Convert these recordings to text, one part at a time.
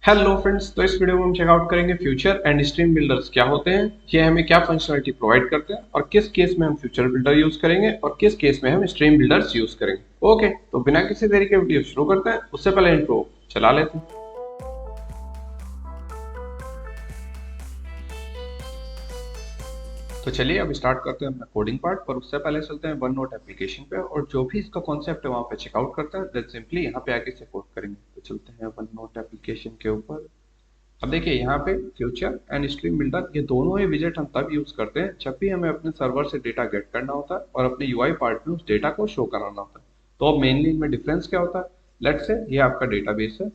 Hello friends, तो इस video में हम चेकआउट करेंगे फ्यूचर एंड स्ट्रीम बिल्डर्स क्या होते हैं, ये हमें क्या फंक्शनलिटी प्रोवाइड करते हैं और किस केस में हम फ्यूचर बिल्डर यूज करेंगे और किस केस में हम स्ट्रीम बिल्डर्स यूज करेंगे। ओके, तो बिना किसी देरी के वीडियो शुरू करते हैं। उससे पहले इंट्रो चला लेते हैं। तो चलिए अब स्टार्ट करते हैं अपना कोडिंग पार्ट, पर उससे पहले चलते हैं वन नोट एप्लीकेशन पे और जो भी इसका कॉन्सेप्ट है वहां पे चेकआउट करते हैं, देन सिंपली यहाँ पे आके इसे कोड करेंगे। तो चलते हैं वन नोट एप्लीकेशन के ऊपर। अब देखिए यहाँ पे फ्यूचर एंड स्ट्रीम बिल्डर ये दोनों ही विजेट हम तब यूज करते हैं जब भी हमें अपने सर्वर से डेटा गेट करना होता है और अपने यूआई पार्ट में उस डेटा को शो कराना होता है। तो अब मेनली इनमें डिफरेंस क्या होता है? लेट्स से ये आपका डेटाबेस है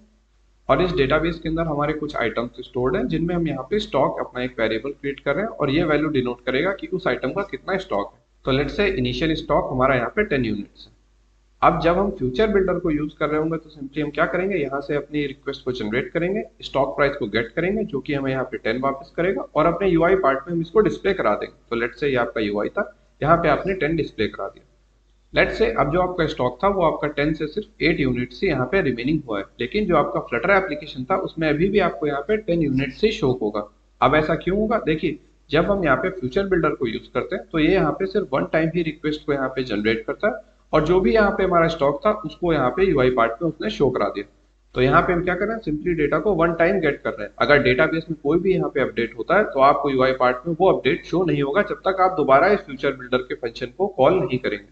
और इस डेटाबेस के अंदर हमारे कुछ आइटम्स स्टोर्ड हैं जिनमें हम यहाँ पे स्टॉक अपना एक वेरिएबल क्रिएट कर रहे हैं और ये वैल्यू डिनोट करेगा कि उस आइटम का कितना स्टॉक है। तो लेट्स से इनिशियल स्टॉक हमारा यहाँ पे 10 यूनिट्स है। अब जब हम फ्यूचर बिल्डर को यूज कर रहे होंगे तो सिंपली हम क्या करेंगे, यहाँ से अपनी रिक्वेस्ट को जनरेट करेंगे, स्टॉक प्राइस को गेट करेंगे जो कि हमें यहाँ पे 10 वापस करेगा और अपने यूआई पार्ट में हम इसको डिस्प्ले करा देंगे। तो लेट्स से ये आपका यूआई था, यहाँ पे आपने 10 डिस्प्ले करा दिया। लेट्स से अब जो आपका स्टॉक था वो आपका 10 से सिर्फ 8 यूनिट से यहाँ पे रिमेनिंग हुआ है, लेकिन जो आपका फ्लटर एप्लीकेशन था उसमें अभी भी आपको यहाँ पे 10 यूनिट से शो होगा। अब ऐसा क्यों होगा? देखिए, जब हम यहाँ पे फ्यूचर बिल्डर को यूज करते हैं तो ये यहाँ पे सिर्फ वन टाइम ही रिक्वेस्ट को यहाँ पे जनरेट करता है और जो भी यहाँ पे हमारा स्टॉक था उसको यहाँ पे यूआई पार्ट में उसने शो करा दिया। तो यहाँ पे हम क्या कर रहे हैं, सिंपली डेटा को वन टाइम गेट कर रहे हैं। अगर डेटाबेस में कोई भी यहाँ पे अपडेट होता है तो आपको यूआई पार्ट में वो अपडेट शो नहीं होगा जब तक आप दोबारा इस फ्यूचर बिल्डर के फंक्शन को कॉल नहीं करेंगे।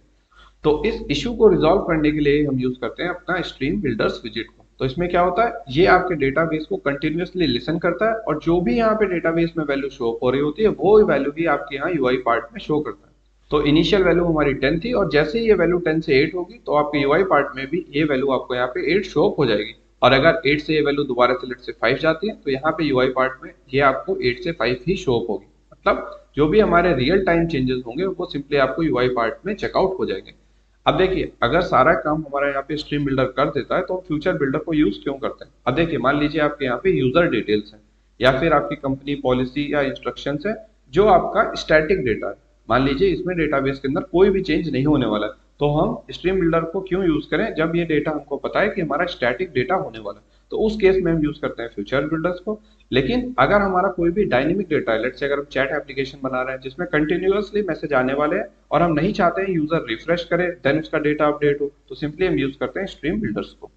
तो इस इशू को रिजॉल्व करने के लिए हम यूज करते हैं अपना स्ट्रीम बिल्डर्स विजिट को। तो इसमें क्या होता है, ये आपके डेटाबेस को कंटिन्यूअसली लिसन करता है और जो भी यहाँ पे डेटाबेस में वैल्यू शो हो रही होती है वो वैल्यू भी आपके यहाँ यूआई पार्ट में शो करता है। तो इनिशियल वैल्यू हमारी 10 थी और जैसे ही ये वैल्यू 10 से 8 होगी तो आपके यूआई पार्ट में भी ये वैल्यू आपको यहाँ पे 8 शो हो जाएगी। और अगर 8 से ये वैल्यू दोबारा से लेट से 5 जाती है तो यहाँ पे यूआई पार्ट में ये आपको 8 से 5 ही शो होगी। मतलब जो भी हमारे रियल टाइम चेंजेस होंगे वो सिंपली आपको यूआई पार्ट में चेकआउट हो जाएंगे। अब देखिए, अगर सारा काम हमारा यहाँ पे स्ट्रीम बिल्डर कर देता है तो हम फ्यूचर बिल्डर को यूज क्यों करते हैं? अब देखिए, मान लीजिए आपके यहाँ पे यूजर डिटेल्स है या फिर आपकी कंपनी पॉलिसी या इंस्ट्रक्शंस है जो आपका स्टैटिक डेटा है। मान लीजिए इसमें डेटाबेस के अंदर कोई भी चेंज नहीं होने वाला है, तो हम स्ट्रीम बिल्डर को क्यों यूज करें जब ये डेटा हमको पता है कि हमारा स्टैटिक डेटा होने वाला है। तो उस केस में हम यूज करते हैं फ्यूचर बिल्डर्स को। लेकिन अगर हमारा कोई भी डायनेमिक डेटा है, लेट्स से अगर हम चैट एप्लीकेशन बना रहे हैं जिसमें कंटिन्यूअसली मैसेज आने वाले हैं और हम नहीं चाहते हैं यूजर रिफ्रेश करे देन उसका डेटा अपडेट हो, तो सिंपली हम यूज करते हैं स्ट्रीम बिल्डर्स को।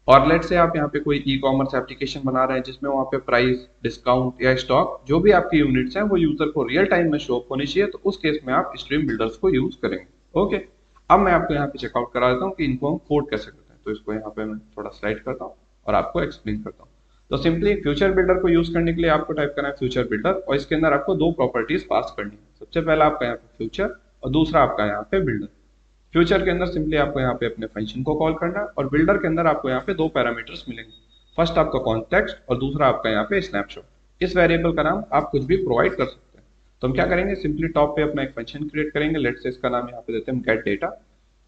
और लेट्स से आप यहाँ पे कोई ई कॉमर्स एप्लीकेशन बना रहे हैं जिसमें वहाँ पे प्राइस, डिस्काउंट या स्टॉक जो भी आपकी यूनिट्स हैं वो यूजर को रियल टाइम में शो होनी चाहिए, तो उस केस में आप स्ट्रीम बिल्डर्स को यूज करेंगे। ओके, अब मैं आपको यहाँ पे चेकआउट करा देता हूँ कि इनको हम कोड कैसे करते हैं। तो इसको यहाँ पे मैं थोड़ा स्लाइड करता हूँ और आपको एक्सप्लेन करता हूँ। तो सिंपली फ्यूचर बिल्डर को यूज करने के लिए आपको टाइप करना है फ्यूचर बिल्डर और इसके अंदर आपको दो प्रॉपर्टीज पास करनी है। सबसे पहला आपका यहाँ पे फ्यूचर और दूसरा आपका यहाँ पे बिल्डर। फ्यूचर के अंदर सिंपली आपको यहाँ पे अपने फंक्शन को कॉल करना है और बिल्डर के अंदर आपको यहाँ पे दो पैरामीटर्स मिलेंगे। फर्स्ट आपका कॉन्टेक्स्ट और दूसरा आपका यहाँ पे स्नैपशॉट। इस वेरिएबल का नाम आप कुछ भी प्रोवाइड कर सकते हैं। तो हम क्या करेंगे, सिंपली टॉप पे अपना एक फंक्शन क्रिएट करेंगे। लेट्स से इसका नाम यहाँ पे देते हैं गेट डेटा।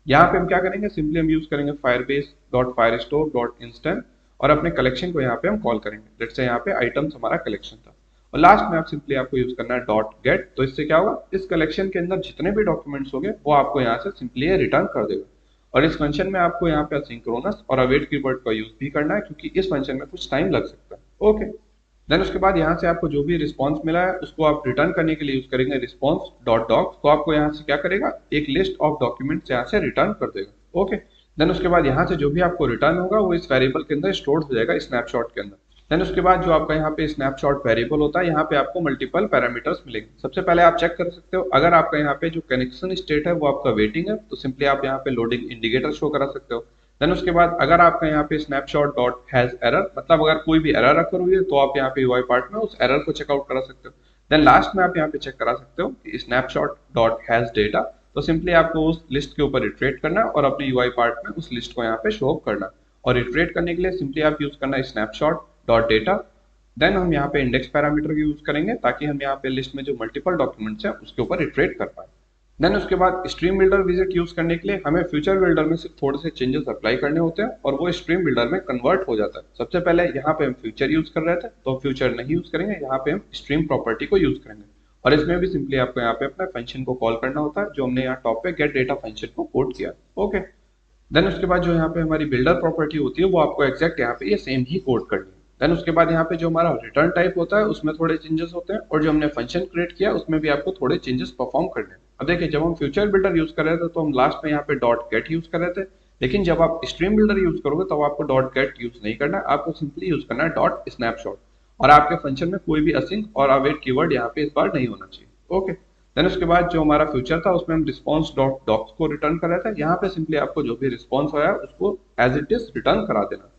यहाँ पे हम क्या करेंगे, सिंपली हम यूज करेंगे Firebase dot Firestore dot instant और अपने कलेक्शन को यहाँ पे हम कॉल करेंगे। लेट्स से यहाँ पे आइटम्स हमारा कलेक्शन था और लास्ट में आप सिंपली आपको यूज करना है डॉट गेट। तो इससे क्या होगा, इस कलेक्शन के अंदर जितने भी डॉक्यूमेंट्स होंगे वो आपको यहाँ से सिंपली रिटर्न कर देगा। और इस फंक्शन में आपको यहाँ पे असिंक्रोनस और अवेट कीवर्ड का यूज भी करना है क्योंकि इस फंक्शन में कुछ टाइम लग सकता है। ओके, देन उसके बाद यहाँ से आपको जो भी रिस्पॉन्स मिला है उसको आप रिटर्न करने के लिए यूज करेंगे रिस्पॉन्स डॉट डॉक्स। तो आपको यहाँ से क्या करेगा, एक लिस्ट ऑफ डॉक्यूमेंट्स यहाँ से रिटर्न कर देगा। ओके, देन उसके बाद यहाँ से जो भी आपको रिटर्न होगा वो इस वेरिएबल के अंदर स्टोर हो जाएगा स्नैपशॉट के अंदर। देन उसके बाद जो आपका यहाँ पे स्नैपशॉट वेरिएबल होता है यहाँ पे आपको मल्टीपल पैरामीटर्स मिलेंगे। सबसे पहले आप चेक कर सकते हो अगर आपका यहाँ पे जो कनेक्शन स्टेट है वो आपका वेटिंग है तो सिंपली आप यहाँ पे लोडिंग इंडिकेटर शो करा सकते हो। देन उसके बाद अगर आपका यहाँ पे स्नैपशॉट डॉट हैज एरर, मतलब अगर कोई भी एरर अकर हुई है तो आप यहाँ पे यूआई पार्ट में उस एरर को चेकआउट करा सकते हो। देन लास्ट में आप यहाँ पे चेक करा सकते हो कि स्नैपशॉट डॉट हैज डेटा। तो सिंपली आपको उस लिस्ट के ऊपर इटरेट करना है और अपने यूआई पार्ट में उस लिस्ट को यहाँ पे शो करना। और इटरेट करने के लिए सिंपली आप यूज करना है स्नैपशॉट डॉट डेटा। देन हम यहाँ पे इंडेक्स पैरामीटर का यूज करेंगे ताकि हम यहाँ पे लिस्ट में जो मल्टीपल डॉक्यूमेंट्स हैं उसके ऊपर इटरेट कर पाए। देन उसके बाद स्ट्रीम बिल्डर विजिट यूज करने के लिए हमें फ्यूचर बिल्डर में सिर्फ थोड़े से चेंजेस अप्लाई करने होते हैं और वो स्ट्रीम बिल्डर में कन्वर्ट हो जाता है। सबसे पहले यहाँ पे हम फ्यूचर यूज कर रहे थे तो फ्यूचर नहीं यूज करेंगे, यहाँ पे हम स्ट्रीम प्रॉपर्टी को यूज करेंगे और इसमें भी सिंपली आपको यहाँ पे अपना फंक्शन को कॉल करना होता है जो हमने यहाँ टॉप पे गेट डेटा फंक्शन को कोड किया। ओके, देन उसके बाद जो यहाँ पे हमारी बिल्डर प्रॉपर्टी होती है वो आपको एग्जैक्ट यहाँ पे ये सेम ही कोड करनी है। देन उसके बाद यहाँ पे जो हमारा रिटर्न टाइप होता है उसमें थोड़े चेंजेस होते हैं, और जो हमने फंक्शन क्रिएट किया उसमें भी आपको थोड़े चेंजेस परफॉर्म करने हैं। अब देखिए, जब हम फ्यूचर बिल्डर यूज कर रहे थे तो हम लास्ट में यहाँ पे डॉट गेट यूज कर रहे थे, लेकिन जब आप स्ट्रीम बिल्डर यूज करोगे तो आपको डॉट गेट यूज नहीं करना है, आपको सिंपली यूज करना है डॉट स्नैपशॉट, और आपके फंक्शन में कोई भी असिंक और अवेट कीवर्ड यहाँ पे इस बार नहीं होना चाहिए। ओके, देन उसके बाद जो हमारा फ्यूचर था उसमें हम रिस्पॉन्स डॉट डॉक्स को रिटर्न कर रहे थे। यहाँ पे सिंपली आपको जो भी रिस्पॉन्स आया उसको एज इट इज रिटर्न करा देना,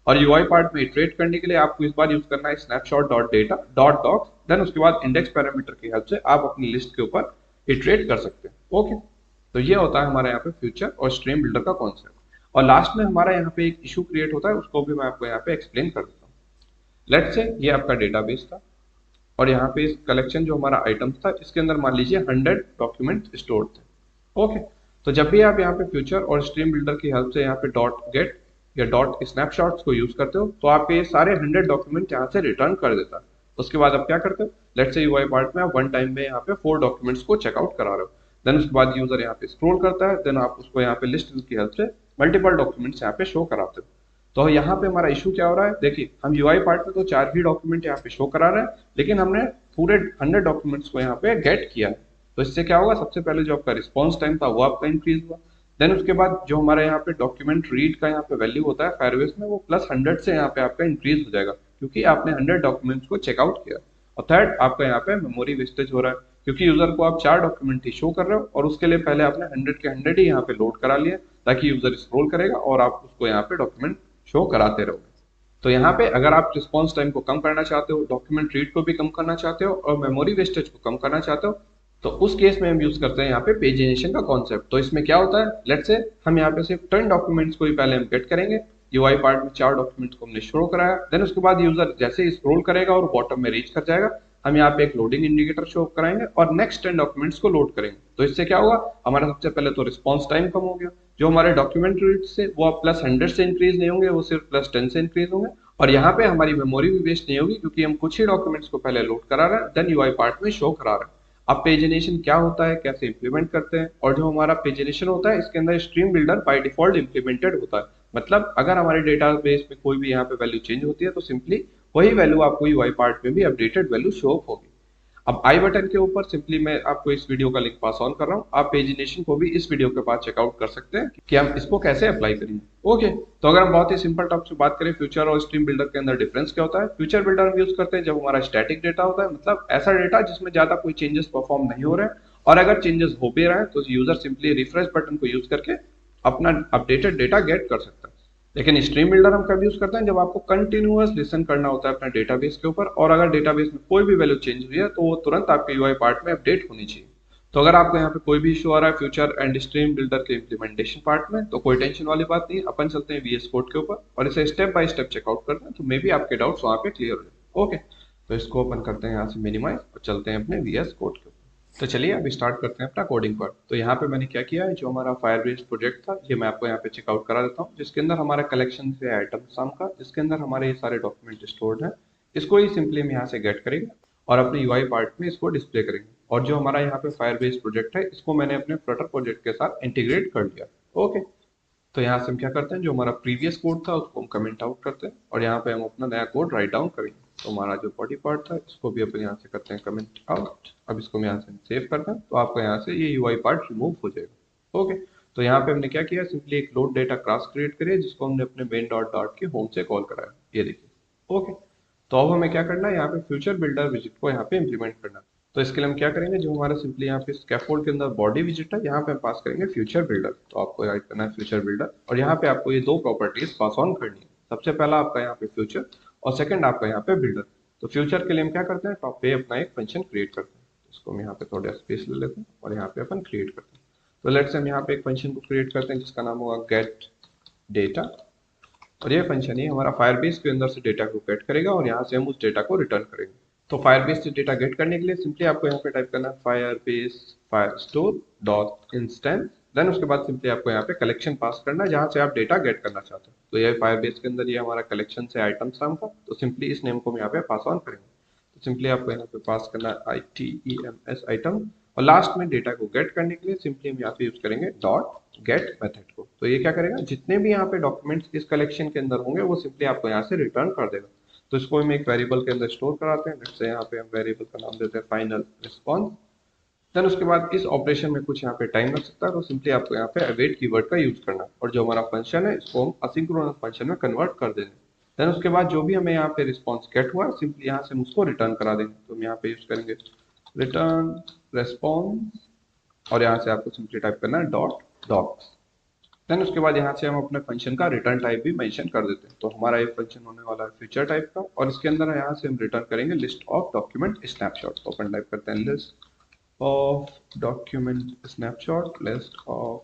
और यूआई पार्ट में इटरेट करने के लिए आपको इस बार यूज करना है snapshot dot data dot docs. Then उसके बाद इंडेक्स पैरामीटर की हेल्प से आप अपनी लिस्ट के ऊपर इटरेट कर सकते हैं। ओके, तो ये होता है हमारे यहाँ पे फ्यूचर और स्ट्रीम बिल्डर का कॉन्सेप्ट। और लास्ट में हमारा यहाँ पे एक इशू क्रिएट होता है, उसको भी मैं आपको यहाँ पे एक्सप्लेन कर देता हूँ। लेट्स से ये आपका डेटाबेस था, और यहाँ पे इस कलेक्शन जो हमारा आइटम्स था इसके अंदर मान लीजिए 100 डॉक्यूमेंट स्टोर थे। ओके, तो जब भी आप यहाँ पे फ्यूचर और स्ट्रीम बिल्डर की हेल्प से यहाँ पे डॉट गेट या डॉट स्नैपशॉट्स को यूज करते हो तो आपके ये सारे 100 डॉक्यूमेंट यहाँ से रिटर्न कर देता है। उसके बाद आप क्या करते हो, लेट्स से यूआई पार्ट में आप वन टाइम में यहाँ पे 4 डॉक्यूमेंट्स को चेकआउट करा रहे हो। देन उसके बाद यूजर यहाँ पे स्क्रॉल करता है, देन आप उसको यहाँ पे लिस्ट की हेल्प से मल्टीपल डॉक्यूमेंट्स यहाँ पे शो कराते हो। तो यहाँ पे हमारा इशू क्या हो रहा है, देखिए हम यूआई पार्ट में तो 4 ही डॉक्यूमेंट यहाँ पे शो करा रहे हैं, लेकिन हमने पूरे 100 डॉक्यूमेंट्स को यहाँ पे गेट किया है। तो इससे क्या होगा, सबसे पहले जो आपका रिस्पॉन्स टाइम था वो आपका इंक्रीज हुआ। देन उसके बाद जो हमारे यहाँ पे डॉक्यूमेंट रीड का यहाँ पे वैल्यू होता है फायरबेस में, वो +100 से यहाँ पे आपका इंक्रीज हो जाएगा, क्योंकि आपने 100 डॉक्यूमेंट्स को चेकआउट किया। और थर्ड, आपका यहाँ पे मेमोरी वेस्टेज हो रहा है, क्योंकि यूजर को आप 4 डॉक्यूमेंट ही शो कर रहे हो, और उसके लिए पहले आपने 100 के 100 ही यहाँ पे लोड करा लिए, ताकि यूजर स्क्रॉल करेगा और आप उसको यहाँ पे डॉक्यूमेंट शो कराते रहोगे। तो यहाँ पे अगर आप रिस्पॉन्स टाइम को कम करना चाहते हो, डॉक्यूमेंट रीड को भी कम करना चाहते हो, और मेमोरी वेस्टेज को कम करना चाहते हो, तो उस केस में हम यूज करते हैं यहाँ पे पेजिनेशन का कॉन्सेप्ट। तो इसमें क्या होता है, लेट्स से हम यहाँ पे सिर्फ 10 डॉक्यूमेंट्स को ही पहले हम गेट करेंगे। यूआई पार्ट में 4 डॉक्यूमेंट्स को हमने शो कराया, देन उसके बाद यूजर जैसे ही स्क्रॉल करेगा और बॉटम में रीच कर जाएगा, हम यहाँ पे एक लोडिंग इंडिकेटर शो कराएंगे और नेक्स्ट 10 डॉक्यूमेंट्स को लोड करेंगे। तो इससे क्या होगा, हमारा सबसे पहले तो रिस्पॉन्स टाइम कम हो गया, जो हमारे डॉक्यूमेंट रीड से वो आप +100 से इंक्रीज नहीं होंगे, वो सिर्फ +10 से इंक्रीज होंगे। और यहाँ पे हमारी मेमोरी भी वेस्ट नहीं होगी, क्योंकि हम कुछ ही डॉक्यूमेंट्स को पहले लोड करा रहे हैं, देन यूआई पार्ट में शो करा रहे हैं। अब पेजिनेशन क्या होता है, कैसे इंप्लीमेंट करते हैं, और जो हमारा पेजिनेशन होता है इसके अंदर stream builder by default implemented होता है। मतलब अगर हमारे डेटाबेस में कोई भी यहाँ पे वैल्यू चेंज होती है तो सिंपली वही वैल्यू आपको यूआई पार्ट में भी अपडेटेड वैल्यू शो होगी। अब आई बटन के ऊपर सिंपली मैं आपको इस वीडियो का लिंक पास ऑन कर रहा हूँ, आप पेजिनेशन को भी इस वीडियो के बाद चेकआउट कर सकते हैं कि हम इसको कैसे अप्लाई करेंगे। ओके, तो अगर हम बहुत ही सिंपल टॉप से बात करें फ्यूचर और स्ट्रीम बिल्डर के अंदर डिफरेंस क्या होता है। फ्यूचर बिल्डर हम यूज करते हैं जब हमारा स्टैटिक डेटा होता है, मतलब ऐसा डेटा जिसमें ज्यादा कोई चेंजेस परफॉर्म नहीं हो रहे हैं, और अगर चेंजेस हो भी रहे हैं तो यूजर सिंपली रिफ्रेश बटन को यूज करके अपना अपडेटेड डेटा गेट कर सकता है। लेकिन स्ट्रीम बिल्डर हम कब यूज करते हैं, जब आपको कंटिन्यूअस लिसन करना होता है अपना डेटाबेस के ऊपर, और अगर डेटाबेस में कोई भी वैल्यू चेंज हुई है तो वो तुरंत आपके यूआई पार्ट में अपडेट होनी चाहिए। तो अगर आपको यहाँ पे कोई भी इशू आ रहा है फ्यूचर एंड स्ट्रीम बिल्डर के इम्प्लीमेंटेशन पार्ट में, तो कोई टेंशन वाली बात नहीं, अपन चलते हैं वीएस कोड के ऊपर और इसे स्टेप बाय स्टेप चेकआउट करते हैं, तो मे बी आपके डाउट्स वहाँ पे क्लियर हो जाए। ओके, तो इसको अपन करते हैं यहाँ से मिनिमाइज और चलते हैं अपने वीएस कोड के ऊपर। तो चलिए अब स्टार्ट करते हैं अपना कोडिंग पार्ट। तो यहाँ पे मैंने क्या किया है, जो हमारा फायरबेस प्रोजेक्ट था ये मैं आपको यहाँ पे चेकआउट करा देता हूँ, जिसके अंदर हमारा कलेक्शन से आइटम सम का, जिसके अंदर हमारे ये सारे डॉक्यूमेंट स्टोर्ड हैं। इसको ही सिंपली हम यहाँ से गेट करेंगे और अपने यूआई पार्ट में इसको डिस्प्ले करेंगे। और जो हमारा यहाँ पे फायरबेस प्रोजेक्ट है इसको मैंने अपने फ्लटर प्रोजेक्ट के साथ इंटीग्रेट कर लिया। ओके, तो यहाँ से हम क्या करते हैं, जो हमारा प्रीवियस कोड था उसको हम कमेंट आउट करते हैं और यहाँ पे हम अपना नया कोड राइट डाउन करेंगे। तो हमारा जो बॉडी पार्ट था इसको भी अपन यहाँ से करते हैं कमेंट आउट। अब इसको मैं यहाँ से सेव करता हूँ, तो आपका यहाँ से ये यूआई पार्ट रिमूव हो जाएगा। ओके, तो यहाँ पे हमने क्या किया, सिंपली एक लोड डेटा क्लास क्रिएट करिए जिसको हमने अपने मेन डॉट डॉट के होम से कॉल कराया, ये देखिए। ओके, तो अब हमें क्या करना है, यहाँ पे फ्यूचर बिल्डर विजिट को यहाँ पे इम्प्लीमेंट करना है। तो इसके लिए हम क्या करेंगे, जो हमारा सिंपली यहाँ पे स्कैफोल्ड के अंदर बॉडी विजिट है यहाँ पे हम पास करेंगे फ्यूचर बिल्डर। तो आपको ऐड करना है फ्यूचर बिल्डर, और यहाँ पे आपको ये दो प्रॉपर्टीज पास ऑन करनी है। सबसे पहला आपका यहाँ पे फ्यूचर और सेकंड आपका यहाँ पे बिल्डर। तो फ्यूचर के लिए हम क्या करते हैं, टॉप पे अपना एक फंक्शन क्रिएट करते हैं। इसको हम यहाँ पे थोड़ा स्पेस ले लेते हैं और यहाँ पे अपन क्रिएट करते हैं। तो लेट्स हम यहाँ पे एक फंक्शन को क्रिएट करते हैं जिसका नाम होगा गेट डेटा, और ये फंक्शन ही हमारा फायरबेस के अंदर से डेटा को गेट करेगा और यहाँ से हम उस डेटा को रिटर्न करेंगे। तो फायरबेस से डेटा गेट करने के लिए सिंपली आपको यहाँ पे टाइप करना है Firebase Firestore dot instance. Then उसके बाद सिंपली आपको यहाँ पे कलेक्शन पास करना है जहाँ से आप डेटा गेट करना चाहते हो। तो ये फायरबेस के अंदर ये हमारा कलेक्शन से आइटम नाम था, तो सिंपली इस नेम को हम यहाँ पे पास ऑन करेंगे। तो सिंपली आपको यहाँ पे पास करना है ITEMS आइटम, और लास्ट में डेटा को गेट करने के लिए सिंपली हम यहाँ पे यूज करेंगे डॉट गेट मेथड को। तो ये क्या करेगा, जितने भी यहाँ पे डॉक्यूमेंट्स इस कलेक्शन के अंदर होंगे वो सिंपली आपको यहाँ से रिटर्न कर देगा। तो इसको हम एक वेरिएबल के अंदर स्टोर कराते हैं। जैसे यहाँ पे हम वेरिएबल का नाम देते हैं फाइनल रिस्पॉन्स। देन उसके बाद इस ऑपरेशन में कुछ यहाँ पे टाइम लग सकता है, तो सिंपली आपको यहाँ पे अवेट कीवर्ड का यूज करना है और जो हमारा फंक्शन है इसको हम असिंक्रोनस फंक्शन में कन्वर्ट कर देंगे। देन उसके बाद जो भी हमें यहाँ पे रिस्पॉन्स गेट हुआ सिंपली यहाँ से हम उसको रिटर्न करा देंगे। तो हम यहाँ पे यूज करेंगे रिटर्न रिस्पॉन्स और यहाँ से आपको सिंपली टाइप करना है डॉट डॉक्स। देन उसके बाद यहाँ से हम अपने फंक्शन का रिटर्न टाइप भी मेंशन कर देते हैं। तो हमारा ये फंक्शन होने वाला है फ्यूचर टाइप का और इसके अंदर यहाँ से हम रिटर्न करेंगे लिस्ट ऑफ डॉक्यूमेंट स्नैपशॉट। तो अपन टाइप करते हैं list of document snapshot, list of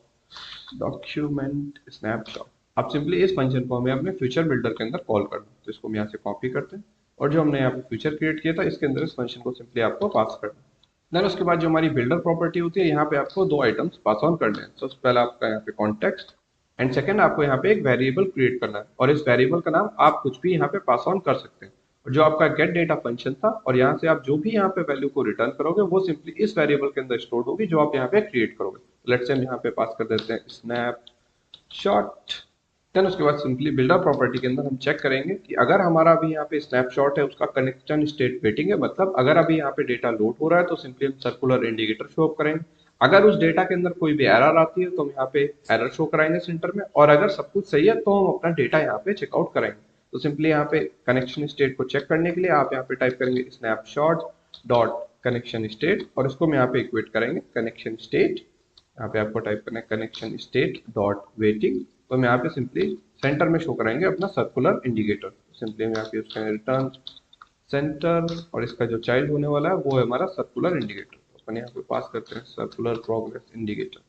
document snapshot. अब सिंपली इस फंक्शन को हमें अपने फ्यूचर बिल्डर के अंदर कॉल करना है। तो इसको हम यहाँ से कॉपी करते हैं और जो हमने यहाँ पे फ्यूचर क्रिएट किया था इसके अंदर इस फंक्शन को सिंपली आपको पास करना है। देन उसके बाद जो हमारी बिल्डर प्रॉपर्टी होती है यहाँ पे आपको दो आइटम्स पास ऑन करने हैं। तो पहला आपका यहाँ पे कॉन्टेक्स्ट एंड सेकंड आपको यहाँ पे एक वेरिएबल क्रिएट करना है और इस वेरिएबल का नाम आप कुछ भी यहाँ पे पास ऑन कर सकते हैं। और जो आपका गेट डेटा फंक्शन था और यहाँ से आप जो भी यहाँ पे वैल्यू को रिटर्न करोगे वो सिंपली इस वेरिएबल के अंदर स्टोर होगी जो आप यहाँ पे क्रिएट करोगे। लेट्स से हम यहाँ पे पास कर देते हैं स्नैपशॉट। देन उसके बाद सिंपली बिल्डर प्रॉपर्टी के अंदर हम चेक करेंगे कि अगर हमारा अभी यहाँ पे स्नैपशॉट है उसका कनेक्शन स्टेट वेटिंग है, मतलब अगर अभी यहाँ पे डेटा लोड हो रहा है तो सिंपली हम सर्कुलर इंडिकेटर शो अप करेंगे। अगर उस डेटा के अंदर कोई भी एरर आती है तो हम यहाँ पे एरर शो कराएंगे सेंटर में, और अगर सब कुछ सही है तो हम अपना डेटा यहाँ पे चेकआउट कराएंगे। तो सिंपली यहाँ पे कनेक्शन स्टेट को चेक करने के लिए आप यहाँ पे टाइप करेंगे स्नैपशॉट डॉट कनेक्शन स्टेट और इसको हम यहाँ पे इक्वेट करेंगे कनेक्शन स्टेट। यहाँ पे आपको टाइप करना है कनेक्शन स्टेट डॉट वेटिंग। तो हम यहाँ पे सिंपली सेंटर में शो कराएंगे अपना सर्कुलर इंडिकेटर। सिंपली हम यहाँ पे यूज करेंगे रिटर्न सेंटर और इसका जो चाइल्ड होने वाला है वो है हमारा सर्कुलर इंडिकेटर। तो अपन यहाँ पे पास करते हैं सर्कुलर प्रोग्रेस इंडिकेटर।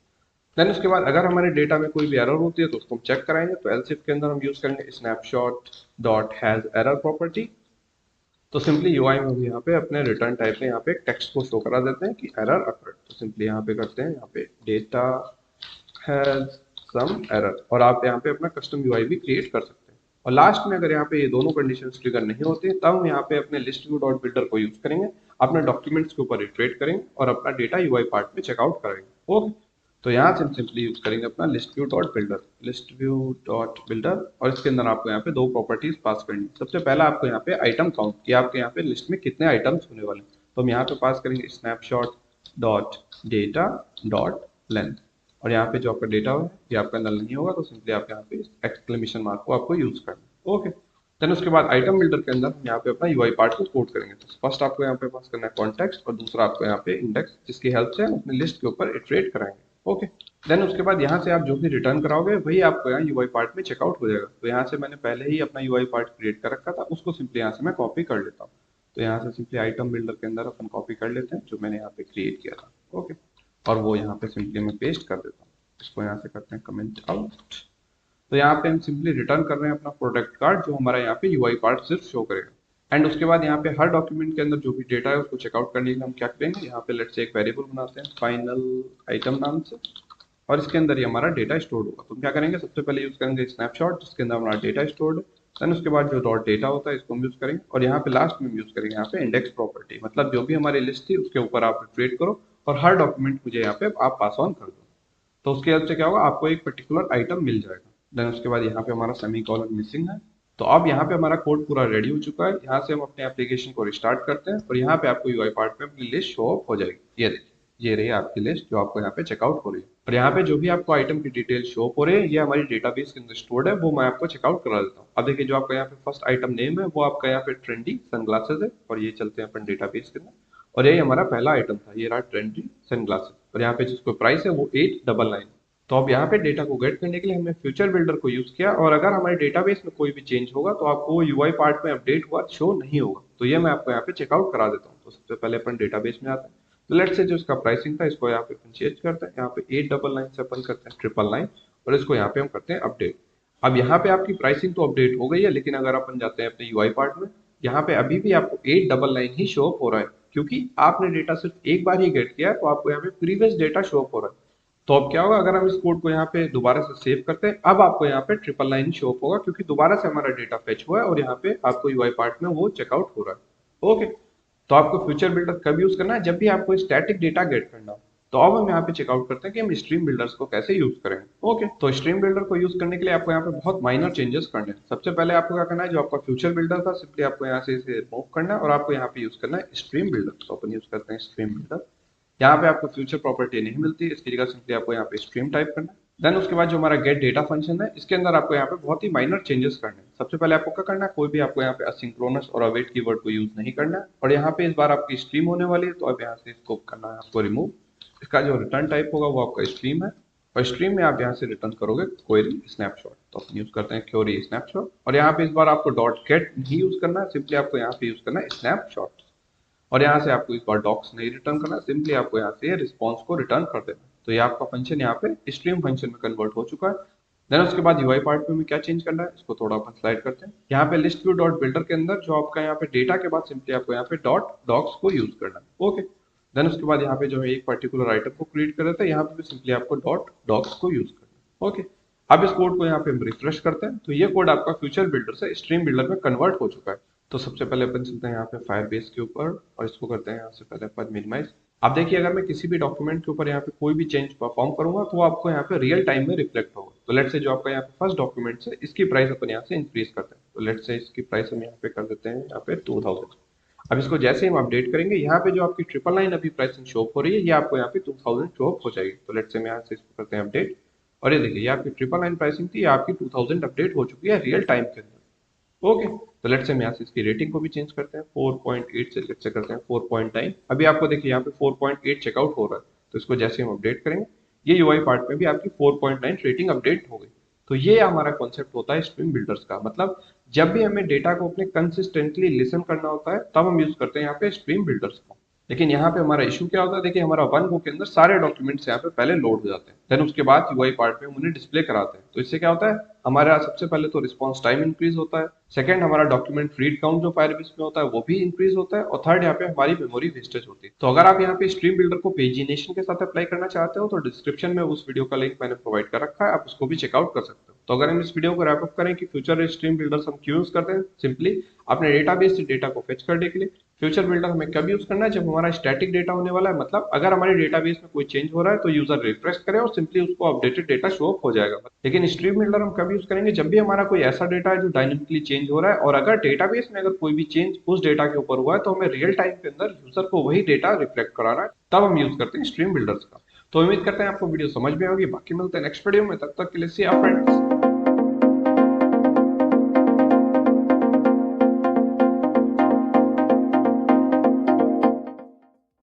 देन उसके बाद अगर हमारे डेटा में कोई भी एरर होती है तो उसको हम चेक कराएंगे। तो एल्स के अंदर हम यूज करेंगे snapshot dot has error property. तो सिंपली यूआई में भी यहाँ पे अपने रिटर्न टाइप में यहाँ पे टेक्स्ट को शो करा देते हैं कि एरर अकर्ड। तो सिंपली यहाँ पे करते हैं यहाँ पे डेटा हैज सम एरर और आप यहाँ पे अपना कस्टम यूआई भी क्रिएट कर सकते हैं। और लास्ट में अगर यहाँ पे ये दोनों कंडीशंस ट्रिगर नहीं होती तब हम यहाँ पे अपने लिस्ट व्यू डॉट बिल्डर को यूज करेंगे, अपने डॉक्यूमेंट्स के ऊपर इटरेट करेंगे और अपना डेटा यूआई पार्ट में चेकआउट करेंगे। ओके, तो यहाँ से हम सिंपली यूज करेंगे अपना list view dot builder, list view dot builder और इसके अंदर आपको यहाँ पे दो प्रॉपर्टीज पास करनी है। सबसे पहला आपको यहाँ पे आइटम काउंट कि आपके यहाँ पे लिस्ट में कितने आइटम्स होने वाले हैं। तो हम यहाँ पे पास करेंगे snapshot dot data dot length और यहाँ पे जो आपका डेटा है ये आपका नल नहीं होगा तो सिंपली आप यहाँ पे एक्सक्लेमेशन मार्क को आपको यूज करना है। ओके, देन उसके बाद आइटम बिल्डर के अंदर हम यहाँ पे अपना यूआई पार्ट को कोड करेंगे। तो फर्स्ट आपको यहाँ पे पास करना है कॉन्टेक्स्ट और दूसरा आपको यहाँ पे इंडेक्स, जिसकी हेल्प से हम अपने लिस्ट के ऊपर इटरेट कराएंगे। ओके, देन उसके बाद यहाँ से आप जो भी रिटर्न कराओगे वही आपको यहाँ यूआई पार्ट में चेकआउट हो जाएगा। तो यहाँ से मैंने पहले ही अपना यूआई पार्ट क्रिएट कर रखा था, उसको सिंपली यहाँ से मैं कॉपी कर लेता हूँ। तो यहाँ से सिंपली आइटम बिल्डर के अंदर अपन कॉपी कर लेते हैं जो मैंने यहाँ पे क्रिएट किया था। ओके, और वो यहाँ पे सिंपली मैं पेस्ट कर देता हूँ। इसको यहाँ से करते हैं कमेंट आउट। तो यहाँ पे हम सिंपली रिटर्न कर रहे हैं अपना प्रोडक्ट कार्ड जो हमारा यहाँ पे यूआई पार्ट सिर्फ शो करेगा। एंड उसके बाद यहाँ पे हर डॉक्यूमेंट के अंदर जो भी डेटा है उसको चेकआउट करने के लिए हम क्या करेंगे, यहाँ पे लेट्स से एक वेरिएबल बनाते हैं फाइनल आइटम नाम से और इसके अंदर ही हमारा डेटा स्टोर होगा। तो हम क्या करेंगे, सबसे पहले यूज करेंगे स्नैपशॉट जिसके अंदर हमारा डेटा स्टोर्ड है। देन उसके बाद जो डॉट डेटा होता है इसको हम यूज करेंगे और यहाँ पे लास्ट में यूज करेंगे यहाँ पे इंडेक्स प्रॉपर्टी, मतलब जो भी हमारी लिस्ट थी उसके ऊपर आप इटरेट करो और हर डॉक्यूमेंट मुझे यहाँ पे आप पास ऑन कर दो। तो उसके हेल्प से क्या होगा, आपको एक पर्टिकुलर आइटम मिल जाएगा। देन उसके बाद यहाँ पे हमारा सेमीकोलन मिसिंग है। तो अब यहाँ पे हमारा कोड पूरा रेडी हो चुका है। यहाँ से हम अपने एप्लीकेशन को रिस्टार्ट करते हैं और यहाँ पे आपको यूआई पार्ट में अपनी लिस्ट शो अप हो जाएगी। ये देखिए, ये रही आपकी लिस्ट जो आपको यहाँ पे चेकआउट हो रही है और यहाँ पे जो भी आपको आइटम की डिटेल शो अप हो रही है ये हमारी डेटाबेस के अंदर स्टोर्ड है, वो मैं आपको चेकआउट करा देता हूँ। अब देखिए जो आपका यहाँ पे फर्स्ट आइटम नेम है वो आपका यहाँ पे ट्रेंडी सनग्लासेस है और ये चलते हैं अपन डेटाबेस के अंदर और यही हमारा पहला आइटम था, ये रहा ट्रेंडी सनग्लासेस और यहाँ पे जिसको प्राइस है वो 899। तो अब यहाँ पे डेटा को गेट करने के लिए हमने फ्यूचर बिल्डर को यूज किया और अगर हमारे डेटाबेस में कोई भी चेंज होगा तो आपको वो यूआई पार्ट में अपडेट हुआ शो नहीं होगा। तो ये मैं आपको यहाँ पे चेकआउट करा देता हूँ। तो सबसे पहले अपन डेटाबेस में आते हैं। तो लेट्स से जो इसका प्राइसिंग था इसको यहाँ पे अपन चेंज करते हैं, यहाँ पे 899 से अपन करते हैं 999 और इसको यहाँ पे हम करते हैं अपडेट। अब यहाँ पे आपकी प्राइसिंग तो अपडेट हो गई है, लेकिन अगर अपन जाते हैं अपने यूआई पार्ट में यहाँ पे अभी भी आपको 899 ही शो अप हो रहा है क्योंकि आपने डेटा सिर्फ एक बार ही गेट किया है। तो आपको यहाँ पे प्रीवियस डेटा शो अप हो रहा है। तो अब क्या होगा, अगर हम इस कोड को यहाँ पे दोबारा से सेव करते हैं अब आपको यहाँ पे 999 शो अप होगा क्योंकि दोबारा से हमारा डेटा फेच हुआ है और यहाँ पे आपको यूआई पार्ट में वो चेकआउट हो रहा है। ओके, तो आपको फ्यूचर बिल्डर कब यूज करना है, जब भी आपको स्टैटिक डेटा गेट करना हो। तो अब हम यहाँ पे चेकआउट करते हैं कि हम स्ट्रीम बिल्डर्स को कैसे यूज करेंगे। ओके, तो स्ट्रीम बिल्डर को यूज करने के लिए आपको यहाँ पे बहुत माइनर चेंजेस करने हैं। सबसे पहले आपको क्या करना है, जो आपका फ्यूचर बिल्डर था सिंपली आपको यहाँ से इसे रिमूव करना है और आपको यहाँ पे यूज करना है स्ट्रीम बिल्डर। तो अपन यूज करते हैं स्ट्रीम बिल्डर। यहाँ पे आपको फ्यूचर प्रॉपर्टी नहीं मिलती, इसकी जगह सिंपली आपको यहाँ पे स्ट्रीम टाइप करना है। देन उसके बाद जो हमारा गेट डेटा फंक्शन है, इसके अंदर आपको यहाँ पे बहुत ही माइनर चेंजेस करने हैं। सबसे पहले आपको क्या करना है, कोई भी आपको यहाँ पे असिंक्रोनस और अवेट कीवर्ड को यूज नहीं करना है। और यहाँ पे इस बार आपकी स्ट्रीम होने वाली है, तो अब यहाँ से इसको करना है आपको रिमूव। इसका जो रिटर्न टाइप होगा वो आपका स्ट्रीम है, और स्ट्रीम में आप यहाँ से रिटर्न करोगे क्वेरी स्नैपशॉट। तो अपन यूज करते हैं क्वेरी स्नैपशॉट, और यहाँ पे इस बार आपको डॉट गेट नहीं यूज करना है, सिंपली आपको यहाँ पे यूज करना है स्नैपशॉट। और यहाँ से आपको इस बार डॉक्स नहीं रिटर्न करना, सिंपली आपको यहाँ से रिस्पॉन्स को रिटर्न कर देना। तो ये आपका फंक्शन यहाँ पे स्ट्रीम फंक्शन में कन्वर्ट हो चुका है। देन उसके बाद यूआई पार्ट में क्या चेंज करना है, इसको थोड़ा अपन स्लाइड करते हैं। यहाँ पे लिस्ट व्यू डॉट बिल्डर के अंदर जो आपका यहाँ पे डेटा के बाद सिंपली आपको यहाँ पे डॉट डॉक्स को यूज करना है। ओके, देन उसके बाद यहाँ पे जो है एक पर्टिकुलर आइटम को क्रिएट कर रहे थे, यहाँ पे भी सिंपली आपको डॉट डॉक्स को यूज करना है। ओके, अब इस कोड को यहाँ पे हम रिफ्रेश करते हैं, तो ये कोड आपका फ्यूचर बिल्डर से स्ट्रीम बिल्डर में कन्वर्ट हो चुका है। तो सबसे पहले अपन चलते हैं यहाँ पे फायरबेस के ऊपर, और इसको करते हैं यहाँ से पहले अपन मिनिमाइज। आप देखिए, अगर मैं किसी भी डॉक्यूमेंट के ऊपर यहाँ पे कोई भी चेंज परफॉर्म करूंगा तो वो आपको यहाँ पे रियल टाइम में रिफ्लेक्ट होगा। तो लेट्स से जो आपका यहाँ पे फर्स्ट डॉक्यूमेंट है, इसकी प्राइस अपन यहाँ से इंक्रीज करते हैं। तो लेट्स से इसकी प्राइस हम यहाँ पे कर देते हैं यहाँ पे 2000। अब इसको जैसे हम अपडेट करेंगे, यहाँ पे जो आपकी 999 अभी प्राइसिंग शो हो रही है, ये आपको यहाँ पे 2000 शो हो जाएगी। तो लेट्स से हम यहाँ से इसको करते हैं अपडेट, और ये देखिए ये आपकी 999 प्राइसिंग थी, ये आपकी 2000 अपडेट हो चुकी है रियल टाइम के अंदर। ओके, तो लेट्स से हम यहाँ से इसकी रेटिंग को भी चेंज करते हैं, 4.8 से लेट्स से करते हैं 4.9। अभी आपको देखिए यहाँ पे 4.8 चेकआउट हो रहा है, तो इसको जैसे हम अपडेट करेंगे, ये यूआई पार्ट में भी आपकी 4.9 रेटिंग अपडेट हो गई। तो ये हमारा कॉन्सेप्ट होता है स्ट्रीम बिल्डर्स का। मतलब जब भी हमें डेटा को अपने कंसिस्टेंटली लिसन करना होता है, तब हम यूज करते हैं यहाँ पे स्ट्रीम बिल्डर्स का। लेकिन यहाँ पे हमारा इशू क्या होता है, देखिए हमारा वन गो के अंदर सारे डॉक्यूमेंट्स यहाँ पे पहले लोड हो जाते हैं, देन उसके बाद यूआई पार्ट में हम उन्हें डिस्प्ले कराते हैं। तो इससे क्या होता है, हमारा सबसे पहले तो रिस्पॉन्स टाइम इंक्रीज होता है, सेकंड हमारा डॉक्यूमेंट रीड काउंट जो फायरबेस में होता है वो भी इंक्रीज होता है, और थर्ड यहाँ पे हमारी मेमोरी वेस्टेज होती है। तो अगर आप यहाँ पे स्ट्रीम बिल्डर को पेजिनेशन के साथ अप्लाई करना चाहते हो, तो डिस्क्रिप्शन में उस वीडियो का लिंक मैंने प्रोवाइड कर रखा है, आप उसको भी चेकआउट कर सकते हो। तो अगर हम इस वीडियो को रैप अप करें कि फ्यूचर स्ट्रीम बिल्डर्स हम क्यों यूज करते हैं, सिंपली अपने डेटाबेस से डेटा को फेच करने के लिए। फ्यूचर बिल्डर हमें कब यूज करना है, जब हमारा स्टैटिक डेटा होने वाला है, मतलब अगर हमारे डेटाबेस में कोई चेंज हो रहा है तो यूजर रिफ्रेश करे और सिंपली उसको अपडेटेड डेटा शो अप हो जाएगा। लेकिन स्ट्रीम बिल्डर हम कब यूज करेंगे, जब भी हमारा कोई ऐसा डेटा है जो डायनेमिकली चेंज हो रहा है, और अगर डेटाबेस में अगर कोई भी चेंज उस डेटा के ऊपर हुआ है, तो हमें रियल टाइम के अंदर यूजर को वही डेटा रिफ्लेक्ट कराना है, तब हम यूज करते हैं स्ट्रीम बिल्डर्स का। तो उम्मीद करते हैं आपको वीडियो समझ में होगी। बाकी मिलते हैं नेक्स्ट वीडियो में, तब तक के लिए सी यू फ्रेंड्स।